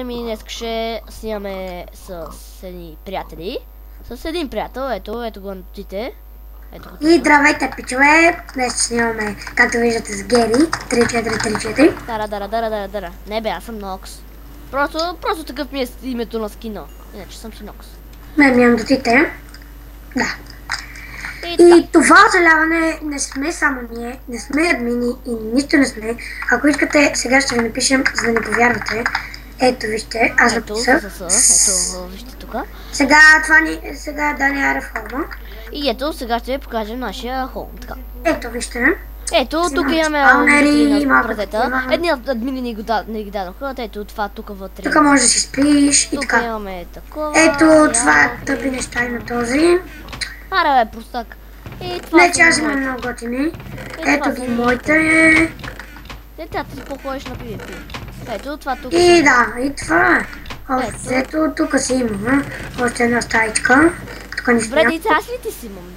Ми днес ще снимаме с едни приятели. С един приятел, ето го на тутите. И здравейте, пичове! Днес ще снимаме, както виждате, с Гери. 3434. Дара. Не бе, аз съм Нокс. Просто такъв ми е името на скина. Иначе съм си Нокс. Мен ми имам дотите. Да. И това оцеляване не сме само ние, не сме админи и нищо не сме. Ако искате, сега ще ви напишем, за да не повярвате. Ето вижте, аз написах. Ето, вижте тук. Сега Дани е в холма. И ето, сега ще ви покажем нашия холм. Така. Ето вижте. Ето, тук имаме празета. Едни от админи не ги дадоха. Ето, това тук вътре. Тук може да си спиш и така. Тук имаме такова. Ето, това тъпи неща и на този. Аре бе, простак. Не, че аз имам много готини. Ето ги моите. Дете, ти походиш на PvP. Ето, това тук. И да, и това е. Ето, тук си имам още една стаичка. Тук нищо добре, няма. деца, аз ли ти си имам?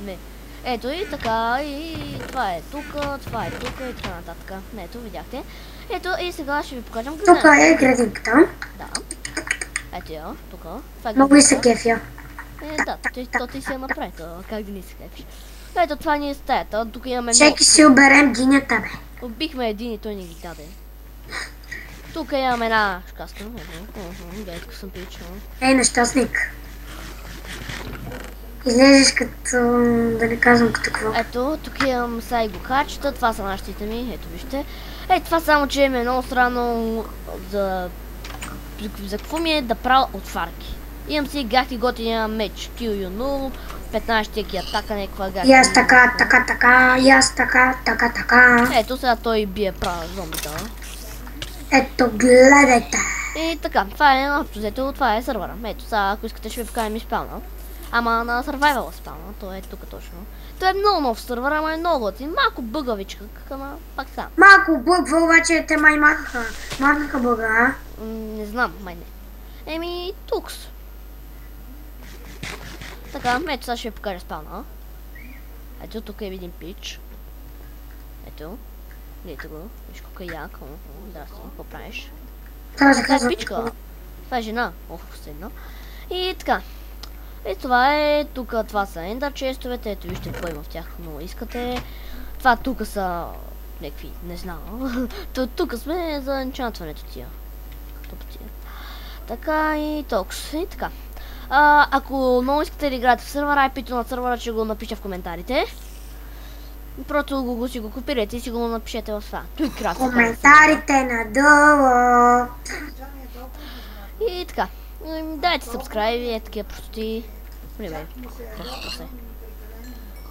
Не. Ето и така, и това е тук, това е тук и така нататък. Не, ето, видяхте. Ето, и сега ще ви покажем градинката. Тук е градинката. Да. Ето я, тук. Много и се кефя. Да, то ти си я направи, как да не се кефиш. Ето, това ни е стаята, тук имаме Чеки си оберем динята, бе. Убихме един и той не ги даде. Тук имаме една шкаска. Ето, съм пичал. Ей, нещастник. Излезеш като, да не казвам като какво. Ето, тук имам са и гохачета, това са нашите ми, ето вижте. Ето, това само, че е много странно за какво ми е да правя отварки. Имам си гахти готиния меч, kill you noob, 15 атака, някаква гахти. И аз така, и аз така. Ето, сега той бие права зомбита. Ето, гледайте. И така, това е общо взето, това е сървъра. Ето, сега, ако искате, ще ви покажем и спална. Ама на survival спална, то е тук точно. Той е много нов сървър, ама е много готин. Малко бъгавичка, ама пак сам. Малко бъгва, обаче те май махнаха. Махнаха бъга, а? Не знам, май не. Еми, тукс. Така, ето сега ще ви покажа спална. Ето, тук е един пич. Ето. Гледайте го. Виж колко е як. Здрасти, какво правиш? Това е пичка. Това е жена. Ох, седна. И така. И това е, тук това са ендър честовете, ето вижте какво има в тях, но искате. Това тук са някакви, не знам. Тук сме за енчантването тия. Така и токс. И така. Ако много искате да играете в сървъра, IP-то на сървъра ще го напиша в коментарите. Просто си го копирайте и си го напишете в това. Коментарите надолу. И така. Дайте subscribe, е такива простоти.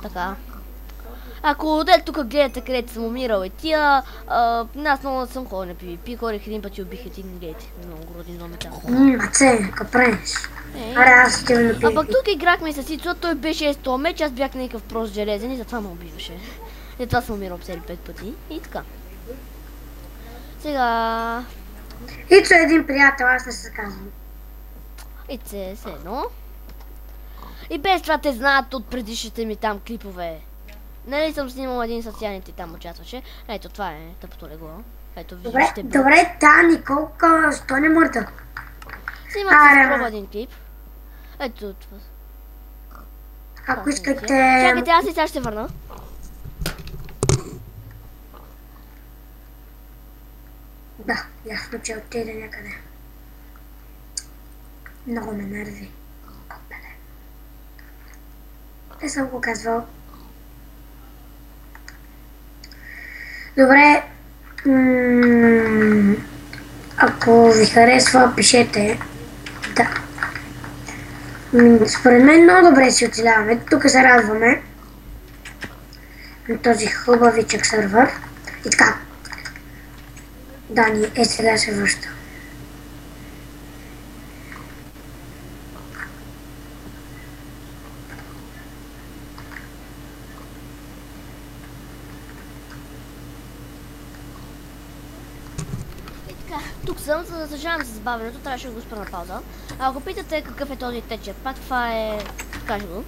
Така. Ако тук гледате където съм умирал и тия, аз много съм ходил на PvP, ходих един път и убих един, гледайте. Много родин зомбита. Маце, какво правиш? Аре, аз ще го напия. А пък тук играхме с Ицо, той беше 100 меч, аз бях някакъв прост железен и затова ме убиваше. Затова съм умирал цели 5 пъти. И така. Сега... Ицо е един приятел, аз не се казвам. Ице, все едно. И без това те знаят от предишните ми там клипове. Нали съм снимал един с Яните, там участваше. Ето, това е тъпото легло. Ето, вижте. Добре, Николка, що не мърда? Снимах си пробва един клип. Ето това. Ако искате... Чакайте, аз и сега ще върна. Да, ясно, че отиде някъде. Много ме нерви. Не съм го казвал. Добре. Ако ви харесва, пишете. Да. Според мен много добре си оцеляваме. Тук се радваме на този хубавичък сървър. И така. Дани, сега се връща. Тук съм, за да съжалявам за забавянето, трябваше да го спра на пауза. Ако питате какъв е този течер пак, това е... Кажи го.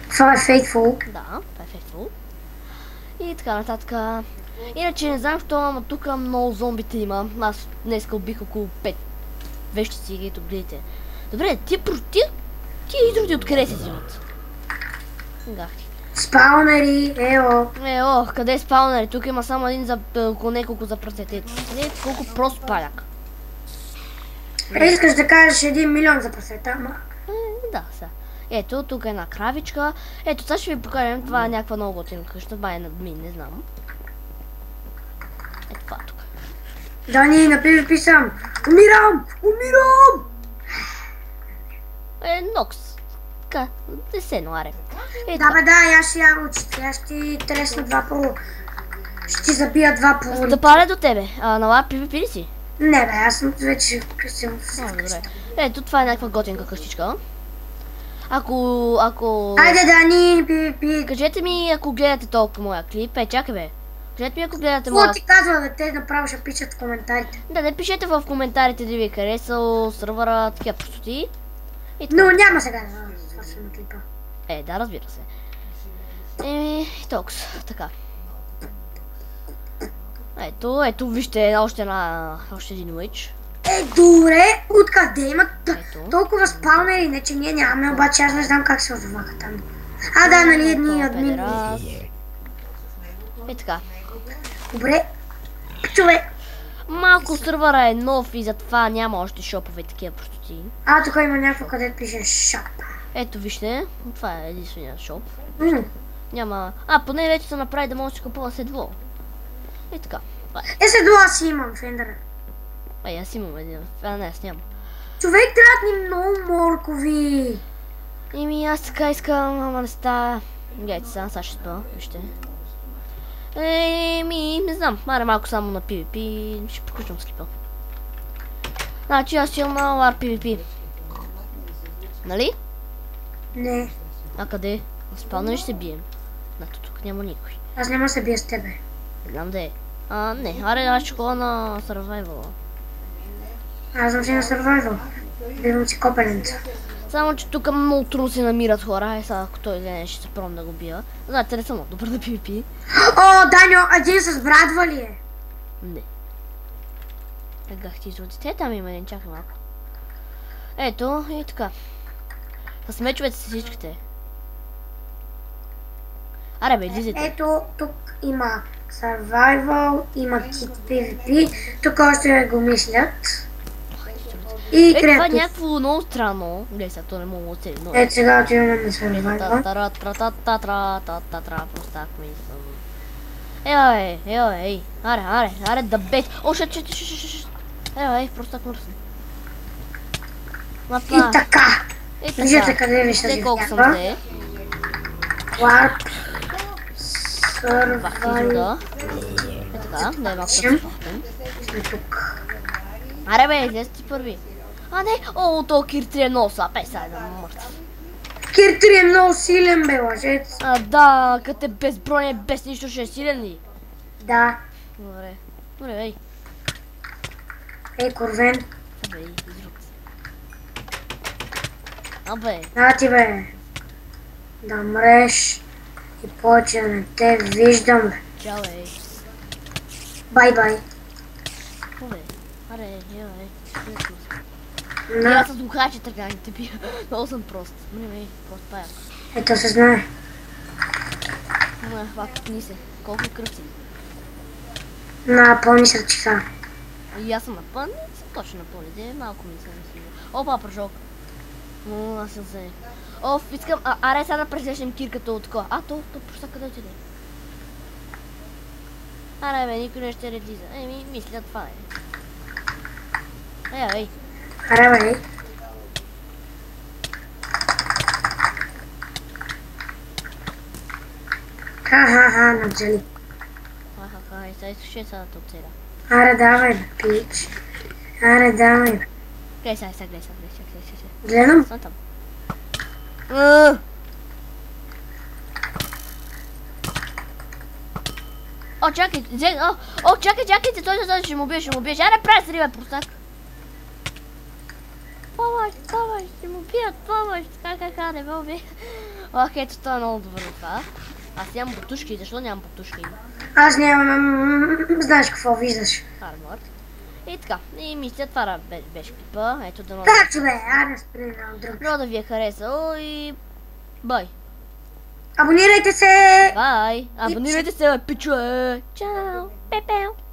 Това е Faithful. Да, това е Faithful. И така нататък. Иначе не знам, що, ама тук много зомбите има. Аз днеска убих около 5 вещици, ето гледайте. Добре, тия изроди откъде се взимат? Гахти. Спаунери, ео. Къде е спаунери? Тук има само един за около няколко за пръстете. Колко просто паляк. Искаш да кажеш 1 милион за пръстета, ама... Да, сега. Ето, тук е една кравичка. Ето, сега ще ви покажем. Това е някаква много готина къща. Бай над мен, не знам. Ето това тук. Дани, на PvP съм. Умирам! Нокс. Така, десено, аре. Да, аз ще я учите. Аз ще ти тресна 2 по... Ще ти забия 2 по... Да паля до тебе. На лап PvP ли си? Не бе, аз съм вече съм добре. Ето, това е някаква готинка къщичка. Ако... Айде, Дани, PvP. Кажете ми, ако гледате толкова моя клип. Чакай бе. Кажете ми, ако гледате моя... Какво ти казва, бе? Те направо ще пишат в коментарите. Да, не пишете в коментарите да ви е харесал сървъра, такива простоти. Но няма сега да свършим клипа. Да, разбира се. Толкова, така. Ето, вижте още един уич. Добре, откъде имат толкова спаунери, не че ние нямаме, обаче аз не знам как се озоваха там. Да, нали едни админи. Така. Добре, човек. Малко сървъра е нов и затова няма още шопове такива простоти. Тук има някакво, където пише шоп. Ето вижте, това е единствения шоп. Няма... поне вече се направи да може да си купува седло. Така. Седло аз имам, Фендера. Аз имам един, не, аз нямам. Човек, трябват ни много моркови. Аз така искам, ама не става. Гледайте сега ще спа, вижте. Не знам, малко само на PvP, ще приключвам с клипа. Значи аз ще имам на LAR PvP. Нали? Не. Къде? На спална ще се бием. Тук няма никой. Аз няма да се бия с тебе. Не знам да е. Не, аз ще ходя на Survival. Аз съм си на Survival. Бивам си копеленца. Само, че тук много трудно се намират хора. Сега, ако той гледа, ще се пробвам да го бия. Знаете, не съм много добър да PvP. Данио, един с брадва ли е? Не. Гахти изродите. Там има един, чакай малко. Ето, и така. С мечовете си всичките. Бе, излизайте. Ето, тук има Survival, има Kit PvP, тук още го мислят. И това е Creative. някакво много странно. Гледай сега, то не мога да оцели много. Ето сега отиваме на Survival. Просто так мислям. Ей, аре, да бе. Просто так мръсна. И така. Виждате къде ви ще колко съм те. Warp. Survival. Така, да е малко да сме тук. Бе, излез ти първи. Не, то Кир 3 е много слаб, сега да мъртв. Кир 3 е много силен, бе, лъжец. Да, като е без броня, без нищо ще е силен ли? Да. Добре, Ей, Корвен. Изрут. Ти, бе. Да мреш. И повече не те виждам, бе. Чао, Бай-бай. Аз с глухачи така те бия. Много съм прост. Прост паяк. Ето се знае. Ни се. Колко кръв си? На пълни сърчица. И аз съм на пълни, съм точно на пълните. Малко ми се не пръжок. Аз съм се. Искам. Сега да пресечем кирката от такова. То просто къде отиде? Бе, никой не ще редиза. Мисля това е. Бе. Бе. Ха-ха-ха, наджали. Сега изкушай сега да те оцеля. Давай, бе, пич. Давай, бе. Гледай сега. Гледам. Съм там. Чакайте, той ще му биеш. Прави се, бе, простак. Помощ, ще му бият, помощ. Не ме уби. Ето това е много добър от това. Аз нямам потушки, защо нямам потушки? Аз нямам... Знаеш какво виждаш. Армор. И така, и мисля, това беше клипа. Ето да Так, че бе, аре спри на друг. Много да ви е харесал и... Бай! Абонирайте се! Бай! Абонирайте се, пичове! Чао! Пепел!